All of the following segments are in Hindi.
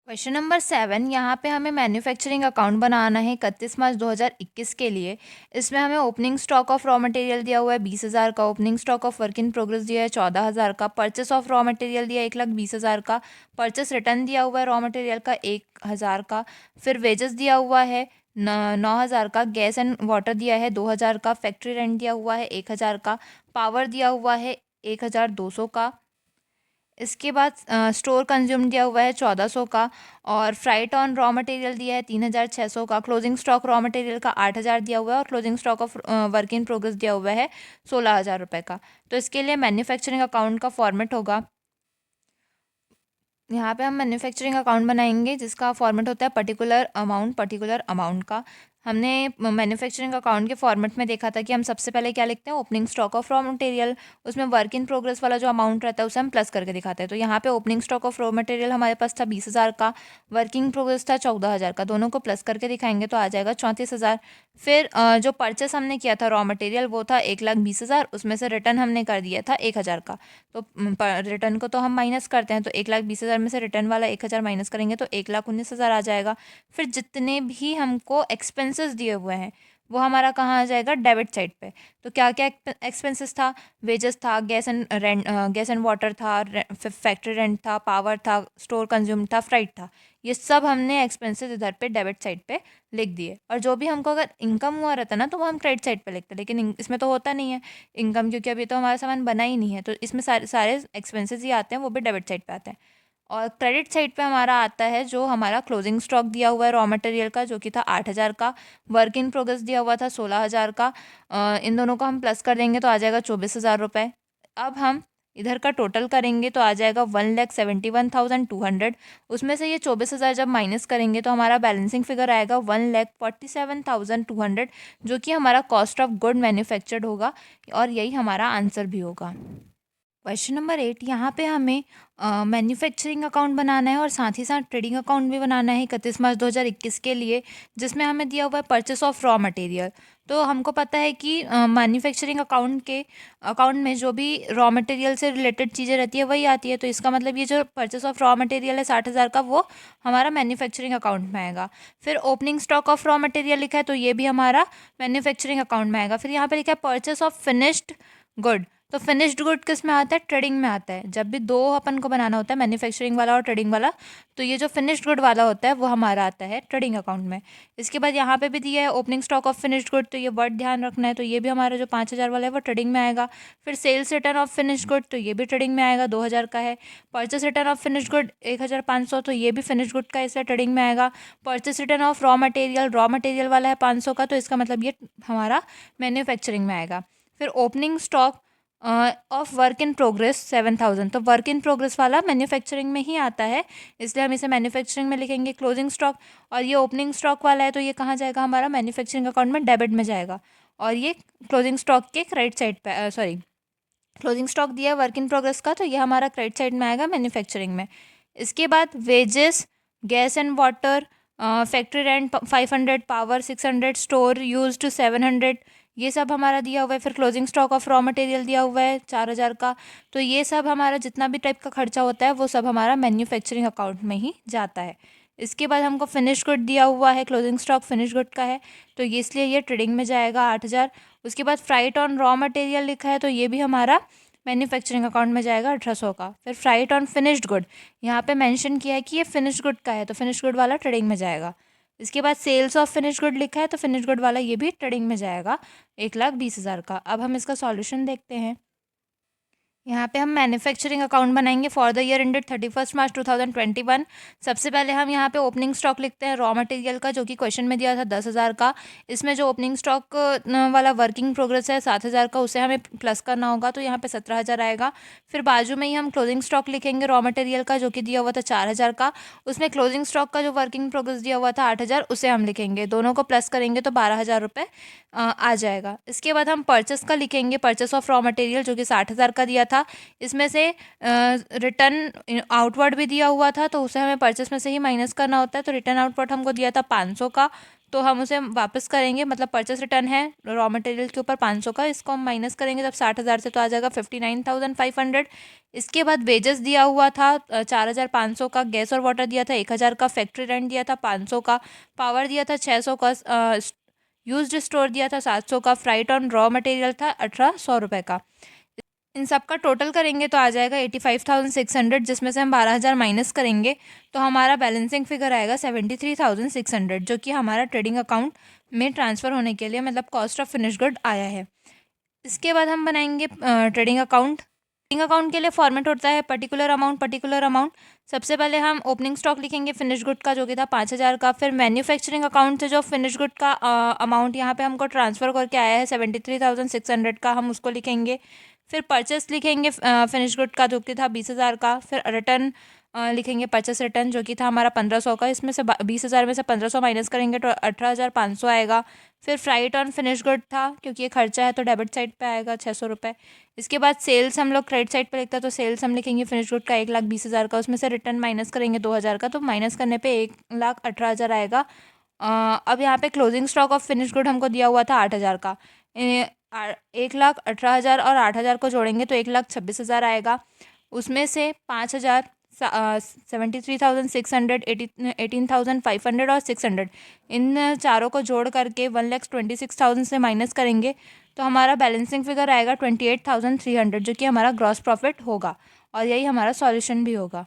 क्वेश्चन नंबर 7 यहाँ पे हमें मैन्युफैक्चरिंग अकाउंट बनाना है 31 मार्च 2021 के लिए। इसमें हमें opening stock of raw material दिया हुआ है 20,000 का, opening stock of work in progress दिया है 14,000 का, परचेस ऑफ रॉ मटेरियल दिया है 1,20,000 का, परचेस रिटर्न दिया हुआ है रॉ मटेरियल का 1,000 का, फिर वेजेस दिया हुआ है 9,000 का, गैस एंड वाटर दिया है 2,000 का, फैक्ट्री रेंट दिया हुआ है 1,000 का, पावर दिया हुआ है 1,200 का। इसके बाद स्टोर कंज्यूम दिया हुआ है 1,400 का, और फ्राइट ऑन रॉ मटेरियल दिया है 3,600 का, क्लोजिंग स्टॉक रॉ मटेरियल का 8,000 दिया हुआ है, और closing stock of work in progress दिया हुआ है 16,000 रुपये का। तो इसके लिए मैन्युफैक्चरिंग अकाउंट का फॉर्मेट होगा, यहाँ पे हम मैन्युफैक्चरिंग अकाउंट बनाएंगे जिसका फॉर्मेट होता है पर्टिकुलर अमाउंट का। हमने मैन्युफैक्चरिंग अकाउंट के फॉर्मेट में देखा था कि हम सबसे पहले क्या लिखते हैं, opening stock of raw material, उसमें वर्क इन प्रोग्रेस वाला जो अमाउंट रहता है उसे हम प्लस करके दिखाते हैं। तो यहाँ पे opening stock of raw material हमारे पास था 20,000 का, वर्किंग प्रोग्रेस था 14,000 का, दोनों को प्लस करके दिखाएंगे तो आ जाएगा 34,000। फिर जो परचेस हमने किया था रॉ मटेरियल वो था 1,20,000, उसमें से रिटर्न हमने कर दिया था 1,000 का। तो रिटर्न को तो हम माइनस करते हैं, तो 1,20,000 में से रिटर्न वाला 1,000 माइनस करेंगे तो 1,19,000 आ जाएगा। फिर जितने भी हमको एक्सपेंसेस दिए हुए हैं वो हमारा कहाँ आ जाएगा, डेबिट साइड पे। तो क्या क्या एक्सपेंसेस था, वेजेस था, गैस एंड वाटर था, फैक्ट्री रेंट था, पावर था, स्टोर कंज्यूम था, फ्राइट था, ये सब हमने एक्सपेंसेस इधर पे डेबिट साइड पे लिख दिए। और जो भी हमको अगर इनकम हुआ रहता ना तो वो हम क्रेडिट साइड पे लिखते, लेकिन इसमें तो होता नहीं है इनकम, क्योंकि अभी तो हमारा सामान बना ही नहीं है, तो इसमें सारे सारे एक्सपेंसेस ही आते हैं, वो भी डेबिट साइड पे आते हैं। और क्रेडिट साइड पे हमारा आता है जो हमारा क्लोजिंग स्टॉक दिया हुआ है रॉ मटेरियल का, जो कि था 8,000 का, वर्क इन प्रोग्रेस दिया हुआ था 16,000 का। इन दोनों को हम प्लस कर देंगे तो आ जाएगा 24,000 रुपये। अब हम इधर का टोटल करेंगे तो आ जाएगा 1,71,200। उसमें से ये 24,000 जब माइनस करेंगे तो हमारा बैलेंसिंग फिगर आएगा 1,47,200, जो कि हमारा कॉस्ट ऑफ गुड मैन्युफैक्चर्ड होगा, और यही हमारा आंसर भी होगा। क्वेश्चन नंबर 8, यहाँ पे हमें मैन्युफैक्चरिंग अकाउंट बनाना है और साथ ही साथ ट्रेडिंग अकाउंट भी बनाना है 31 मार्च 2021 के लिए, जिसमें हमें दिया हुआ है परचेस ऑफ रॉ मटेरियल। तो हमको पता है कि मैन्युफैक्चरिंग अकाउंट में जो भी रॉ मटेरियल से रिलेटेड चीज़ें रहती है वही आती है। तो इसका मतलब ये जो परचेस ऑफ रॉ मटेरियल है 60,000 का, वो हमारा मैन्युफैक्चरिंग अकाउंट में आएगा। फिर opening stock of raw material लिखा है तो ये भी हमारा मैन्युफैक्चरिंग अकाउंट में आएगा। फिर यहाँ पे लिखा है परचेस ऑफ फिनिश्ड गुड, तो फिनिश्ड गुड किस में आता है, ट्रेडिंग में आता है। जब भी दो अपन को बनाना होता है, मैन्युफैक्चरिंग वाला और ट्रेडिंग वाला, तो ये जो फिनिश्ड गुड वाला होता है वो हमारा आता है ट्रेडिंग अकाउंट में। इसके बाद यहाँ पे भी दिया है opening stock of finished good, तो ये वर्ड ध्यान रखना है, तो ये भी हमारा जो 5,000 वाला है वो ट्रेडिंग में आएगा। फिर sales return of finished good, तो ये भी ट्रेडिंग में आएगा, 2,000 का है। Purchase return of finished good 1,500, तो ये भी फिनिश्ड गुड का, इसलिए ट्रेडिंग में आएगा। Purchase return of raw material वाला है 500 का, तो इसका मतलब ये हमारा मैन्युफैक्चरिंग में आएगा। फिर opening stock of work in progress 7,000, तो वर्क इन प्रोग्रेस वाला मैन्युफैक्चरिंग में ही आता है, इसलिए हम इसे मैन्युफैक्चरिंग में लिखेंगे। क्लोजिंग स्टॉक, और ये ओपनिंग स्टॉक वाला है तो ये कहाँ जाएगा, हमारा मैन्युफैक्चरिंग अकाउंट में डेबिट में जाएगा, और ये क्लोजिंग स्टॉक के क्रेडिट साइड पे, सॉरी, क्लोजिंग स्टॉक दिया है वर्क इन प्रोग्रेस का, तो ये हमारा क्रेडिट साइड में आएगा मैन्युफैक्चरिंग में। इसके बाद wages, gas and water, factory rent 500, power 600, store used 700, ये सब हमारा दिया हुआ है। फिर closing stock of raw material दिया हुआ है 4,000 का। तो ये सब हमारा जितना भी टाइप का खर्चा होता है वो सब हमारा मैन्युफैक्चरिंग अकाउंट में ही जाता है। इसके बाद हमको फिनिश गुड दिया हुआ है, क्लोजिंग स्टॉक फिनिश गुड का है, तो ये इसलिए ये ट्रेडिंग में जाएगा 8,000। उसके बाद फ्राइट ऑन रॉ मटेरियल लिखा है तो ये भी हमारा मैन्युफैक्चरिंग अकाउंट में जाएगा 1,800 का। फिर फ्राइट ऑन फिनिश्ड गुड, यहाँ पे मेंशन किया है कि ये फिनिश गुड का है, तो फिनिश गुड वाला ट्रेडिंग में जाएगा। इसके बाद सेल्स ऑफ फिनिश गुड लिखा है तो फिनिश गुड वाला ये भी ट्रेडिंग में जाएगा 1,20,000 का। अब हम इसका सॉल्यूशन देखते हैं। यहाँ पे हम मैन्युफैक्चरिंग अकाउंट बनाएंगे फॉर द ईयर एंडेड 31 मार्च 2021। सबसे पहले हम यहाँ पे ओपनिंग स्टॉक लिखते हैं रॉ मटेरियल का, जो कि क्वेश्चन में दिया था 10,000 का। इसमें जो ओपनिंग स्टॉक वाला वर्किंग प्रोग्रेस है 7,000 का, उसे हमें प्लस करना होगा, तो यहाँ पे 17,000 आएगा। फिर बाजू में ही हम क्लोजिंग स्टॉक लिखेंगे रॉ मटेरियल का, जो कि दिया हुआ था 4,000 का। उसमें क्लोजिंग स्टॉक का जो वर्किंग प्रोग्रेस दिया हुआ था 8,000, उसे हम लिखेंगे, दोनों को प्लस करेंगे तो 12,000 रुपये आ जाएगा। इसके बाद हम परचेस का लिखेंगे, परचेस ऑफ रॉ मटेरियल, जो कि 60,000 का दिया था। इसमें से रिटर्न आउटवर्ड भी दिया हुआ था, तो उसे हमें परचेस में से ही माइनस करना होता है। तो रिटर्न आउटवर्ड हमको दिया था 500 का, तो हम उसे वापस करेंगे, मतलब परचेस रिटर्न है रॉ मटेरियल के ऊपर 500 का, इसको हम माइनस करेंगे तब 60,000 से तो आ जाएगा 59,500। इसके बाद वेजेस दिया हुआ था 4,500 का, गैस और वाटर दिया था 1,000 का, फैक्ट्री रेंट दिया था 500 का, पावर दिया था 600 का, यूज्ड स्टोर दिया था 700 का, फ्राइट ऑन रॉ मटेरियल था 1,800 रुपये का। इन सब का टोटल करेंगे तो आ जाएगा 85,600, जिसमें से हम 12,000 माइनस करेंगे तो हमारा बैलेंसिंग फिगर आएगा 73,600, जो कि हमारा ट्रेडिंग अकाउंट में ट्रांसफ़र होने के लिए मतलब कॉस्ट ऑफ फिनिश गुड आया है। इसके बाद हम बनाएंगे ट्रेडिंग अकाउंट। ट्रेडिंग अकाउंट के लिए फॉर्मेट होता है पर्टिकुलर अमाउंट। सबसे पहले हम ओपनिंग स्टॉक लिखेंगे फिनिश गुड का, जो कि था 5,000 का। फिर मैन्युफैक्चरिंग अकाउंट से जो फिनिश गुड का अमाउंट यहाँ पे हमको ट्रांसफ़र करके आया है 73,600 का, हम उसको लिखेंगे। फिर परचेस लिखेंगे फिनिश गुड का, जो कि था 20,000 का। फिर रिटर्न लिखेंगे परचेस रिटर्न, जो कि था हमारा 1,500 का। इसमें से 20,000 में से 1,500 माइनस करेंगे तो 18,500 आएगा। फिर फ्राइट ऑन फिनिश गुड था, क्योंकि ये खर्चा है तो डेबिट साइड पे आएगा 600 रुपये। इसके बाद सेल्स हम लोग क्रेडिट साइड पे लिखते हैं, तो सेल्स हम लिखेंगे फिनिश गुड का 1,20,000 का, उसमें से रिटर्न माइनस करेंगे 2,000 का, तो माइनस करने पे 1,18,000 आएगा। अब यहाँ पे closing stock of finish good हमको दिया हुआ था 8,000 का। 1,18,000 और 8,000 को जोड़ेंगे तो 1,26,000 आएगा। उसमें से 5,000, 73,600, 18,500 और 600, इन चारों को जोड़ करके 1,26,000 से माइनस करेंगे तो हमारा बैलेंसिंग फिगर आएगा 28,300, जो कि हमारा ग्रॉस प्रॉफिट होगा और यही हमारा सॉल्यूशन भी होगा।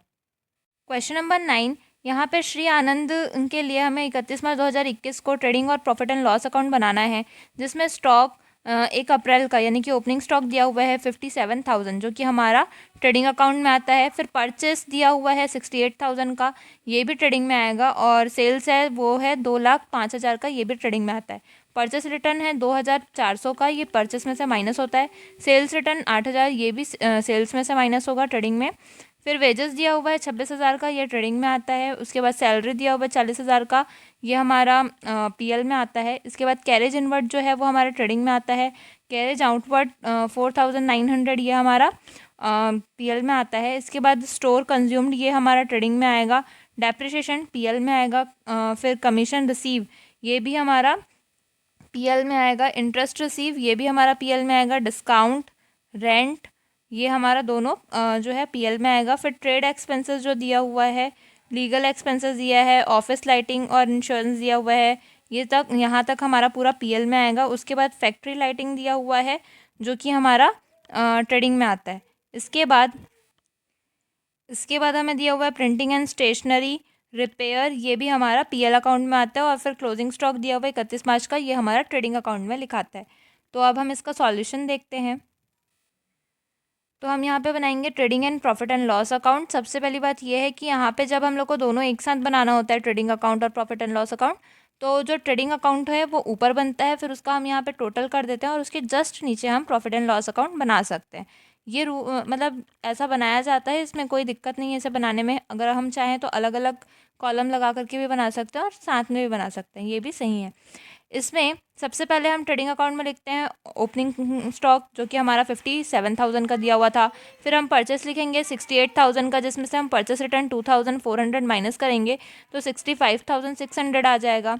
क्वेश्चन नंबर 9, यहाँ पे श्री आनंद के लिए हमें 31 मार्च 2021 को ट्रेडिंग और प्रॉफिट एंड लॉस अकाउंट बनाना है, जिसमें स्टॉक 1 अप्रैल का यानी कि ओपनिंग स्टॉक दिया हुआ है 57,000, जो कि हमारा ट्रेडिंग अकाउंट में आता है। फिर परचेस दिया हुआ है 68,000 का, ये भी ट्रेडिंग में आएगा। और सेल्स है वो है 2,05,000 का, ये भी ट्रेडिंग में आता है। परचेस रिटर्न है 2,400 का, ये परचेस में से माइनस होता है। सेल्स रिटर्न 8,000, ये भी सेल्स में से माइनस होगा ट्रेडिंग में। फिर वेजेस दिया हुआ है 26,000 का, ये ट्रेडिंग में आता है। उसके बाद सैलरी दिया हुआ है 40,000 का, ये हमारा पीएल में आता है। इसके बाद कैरेज इनवर्ड जो है वो हमारा ट्रेडिंग में आता है। कैरेज आउटवर्ड 4,900, ये हमारा पीएल में आता है। इसके बाद स्टोर कंज्यूम्ड, ये हमारा ट्रेडिंग में आएगा। डेप्रिसिएशन पीएल में आएगा। फिर कमीशन रिसीव, ये भी हमारा पीएल में आएगा। इंटरेस्ट रिसीव, ये भी हमारा पीएल में आएगा। डिस्काउंट, रेंट, ये हमारा दोनों जो है पीएल में आएगा। फिर ट्रेड एक्सपेंसेस जो दिया हुआ है, लीगल एक्सपेंसेस दिया है, ऑफिस लाइटिंग और इंश्योरेंस दिया हुआ है, ये तक यहाँ तक हमारा पूरा पीएल में आएगा। उसके बाद फैक्ट्री लाइटिंग दिया हुआ है, जो कि हमारा ट्रेडिंग में आता है। इसके बाद हमें दिया हुआ है प्रिंटिंग एंड स्टेशनरी, रिपेयर, ये भी हमारा पीएल अकाउंट में आता है। और फिर क्लोजिंग स्टॉक दिया हुआ है 31 मार्च का, ये हमारा ट्रेडिंग अकाउंट में लिखाता है। तो अब हम इसका सॉल्यूशन देखते हैं। तो हम यहाँ पे बनाएंगे trading and profit and loss account. सबसे पहली बात यह है कि यहाँ पे जब हम लोग को दोनों एक साथ बनाना होता है, ट्रेडिंग अकाउंट और प्रॉफिट एंड लॉस अकाउंट, तो जो ट्रेडिंग अकाउंट है वो ऊपर बनता है, फिर उसका हम यहाँ पे टोटल कर देते हैं और उसके जस्ट नीचे हम प्रॉफिट एंड लॉस अकाउंट बना सकते हैं। ये मतलब ऐसा बनाया जाता है, इसमें कोई दिक्कत नहीं है इसे बनाने में। अगर हम चाहें तो अलग अलग कॉलम लगा करके भी बना सकते हैं और साथ में भी बना सकते हैं, ये भी सही है। इसमें सबसे पहले हम ट्रेडिंग अकाउंट में लिखते हैं ओपनिंग स्टॉक, जो कि हमारा 57,000 का दिया हुआ था। फिर हम परचेस लिखेंगे 68,000 का, जिसमें से हम परचेस रिटर्न 2,400 माइनस करेंगे तो 65,600 आ जाएगा।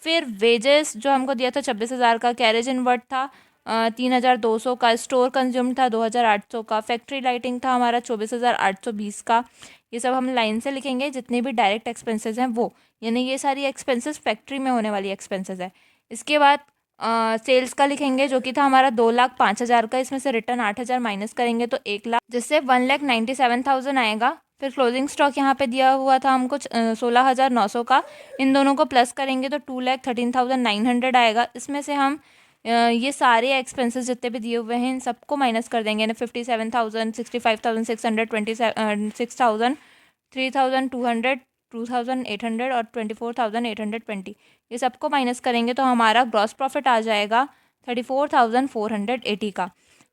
फिर वेजेस जो हमको दिया था 26,000 का, कैरेज इनवर्ट था 3,200 का, स्टोर कंज्यूम था 2,800 का, फैक्ट्री लाइटिंग था हमारा 24,820 का। ये सब हम लाइन से लिखेंगे, जितने भी डायरेक्ट एक्सपेंसेस हैं वो, यानी ये सारी एक्सपेंसेस फैक्ट्री में होने वाली एक्सपेंसेस है। इसके बाद सेल्स का लिखेंगे, जो कि था हमारा 2,05,000 का, इसमें से रिटर्न 8,000 माइनस करेंगे तो 1,00,000, जिससे 1,97,000 आएगा। फिर क्लोजिंग स्टॉक यहाँ पे दिया हुआ था हमको 16,900 का, इन दोनों को प्लस करेंगे तो 2,13,900 आएगा। इसमें से हम ये सारे एक्सपेंसेस जितने भी दिए हुए हैं इन सबको माइनस कर देंगे ना, 57,000, 65,600, 26,000, 3,200, 2,800 और 24,820, ये सबको माइनस करेंगे तो हमारा ग्रॉस प्रॉफिट आ जाएगा 34,480 का।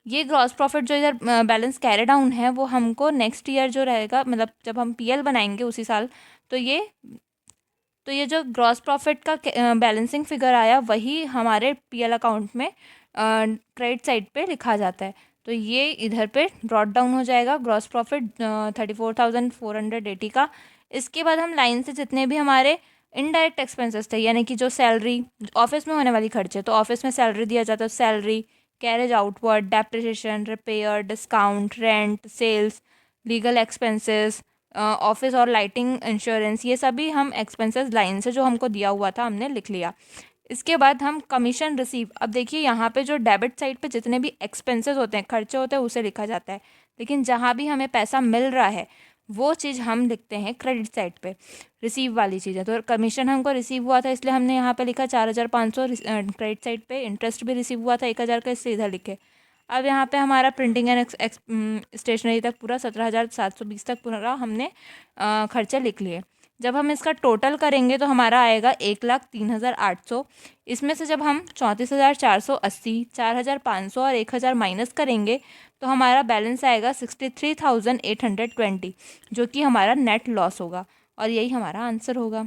ये ग्रॉस प्रॉफिट जो इधर बैलेंस कैरी डाउन है वो हमको नेक्स्ट ईयर जो रहेगा, मतलब जब हम पीएल बनाएंगे उसी साल, तो ये जो ग्रॉस प्रॉफिट का बैलेंसिंग फिगर आया वही हमारे पीएल अकाउंट में क्रेडिट साइड पे लिखा जाता है। तो ये इधर पे ब्रॉट डाउन हो जाएगा ग्रॉस प्रॉफिट 34,480 का। इसके बाद हम लाइन से जितने भी हमारे इनडायरेक्ट एक्सपेंसेस थे, यानी कि जो सैलरी, ऑफिस में होने वाली खर्चे, तो ऑफिस में सैलरी दिया जाता है, salary, carriage outward, depreciation, repair, discount, rent, sales, legal expenses, office और लाइटिंग इंश्योरेंस, ये सभी हम एक्सपेंसेस लाइन से जो हमको दिया हुआ था हमने लिख लिया। इसके बाद हम कमीशन रिसीव, अब देखिए यहाँ पे जो डेबिट साइड पे जितने भी एक्सपेंसेस होते हैं, खर्चे होते हैं, उसे लिखा जाता है, लेकिन जहाँ भी हमें पैसा मिल रहा है वो चीज़ हम लिखते हैं क्रेडिट साइड पे, रिसीव वाली चीज़ है। तो कमीशन हमको रिसीव हुआ था इसलिए हमने यहाँ पे लिखा 4,500, क्रेडिट साइड पे इंटरेस्ट भी रिसीव हुआ था 1,000 का, इससे इधर लिखे। अब यहाँ पे हमारा प्रिंटिंग एंड स्टेशनरी तक पूरा 17,720 तक पूरा हमने खर्चे लिख लिए। जब हम इसका टोटल करेंगे तो हमारा आएगा 1,03,800। इसमें से जब हम 34,480, 4,500 और 1,000 माइनस करेंगे तो हमारा बैलेंस आएगा 63,820, जो कि हमारा नेट लॉस होगा, और यही हमारा आंसर होगा।